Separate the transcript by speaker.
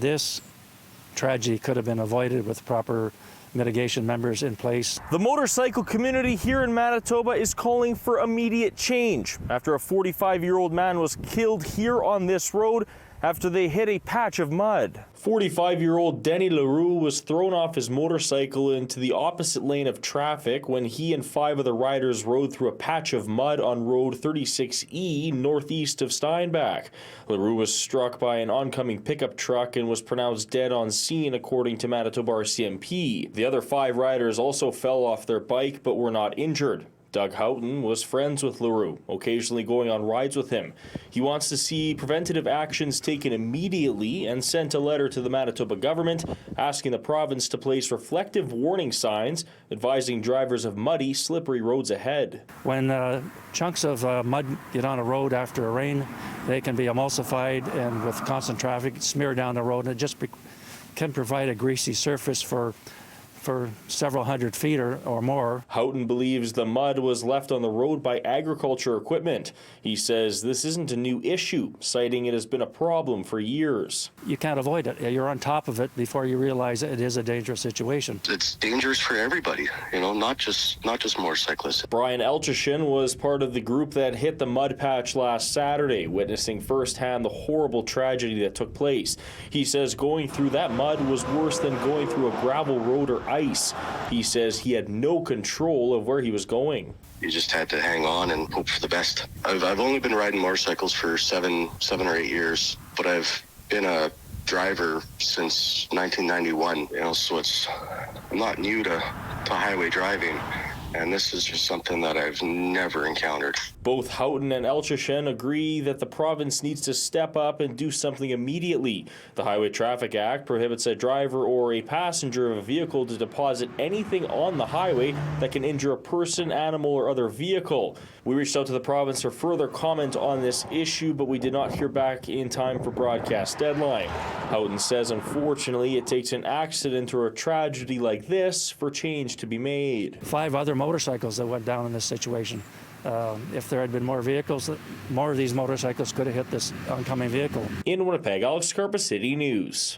Speaker 1: This tragedy could have been avoided with proper mitigation measures in place.
Speaker 2: The motorcycle community here in Manitoba is calling for immediate change after a 45-year-old man was killed here on this road after they hit a patch of mud. 45-year-old Denny Leroux was thrown off his motorcycle into the opposite lane of traffic when he and 5 other riders rode through a patch of mud on Road 36E northeast of Steinbach. Leroux was struck by an oncoming pickup truck and was pronounced dead on scene, according to Manitoba RCMP. The other 5 riders also fell off their bike but were not injured. Doug Houghton was friends with Leroux, occasionally going on rides with him. He wants to see preventative actions taken immediately and sent a letter to the Manitoba government asking the province to place reflective warning signs advising drivers of muddy, slippery roads ahead.
Speaker 1: When chunks of mud get on a road after a rain, they can be emulsified and with constant traffic smear down the road, and it just can provide a greasy surface for several hundred feet or more.
Speaker 2: Houghton believes the mud was left on the road by agriculture equipment. He says this isn't a new issue, citing it has been a problem for years.
Speaker 1: You can't avoid it. You're on top of it before you realize it is a dangerous situation.
Speaker 3: It's dangerous for everybody, not just motorcyclists.
Speaker 2: Brian Elchishin was part of the group that hit the mud patch last Saturday, witnessing firsthand the horrible tragedy that took place. He says going through that mud was worse than going through a gravel road or ice. He says he had no control of where he was going.
Speaker 3: You just had to hang on and hope for the best. I've only been riding motorcycles for seven or 8 years, but I've been a driver since 1991. So I'm not new to highway driving. And this is just something that I've never encountered.
Speaker 2: Both Houghton and Elchishin agree that the province needs to step up and do something immediately. The Highway Traffic Act prohibits a driver or a passenger of a vehicle to deposit anything on the highway that can injure a person, animal, or other vehicle. We reached out to the province for further comment on this issue, but we did not hear back in time for broadcast deadline. Houghton says, unfortunately, it takes an accident or a tragedy like this for change to be made.
Speaker 1: 5 other motorcycles that went down in this situation. If there had been more vehicles, more of these motorcycles could have hit this oncoming vehicle.
Speaker 2: In Winnipeg, Alex Karpa, City News.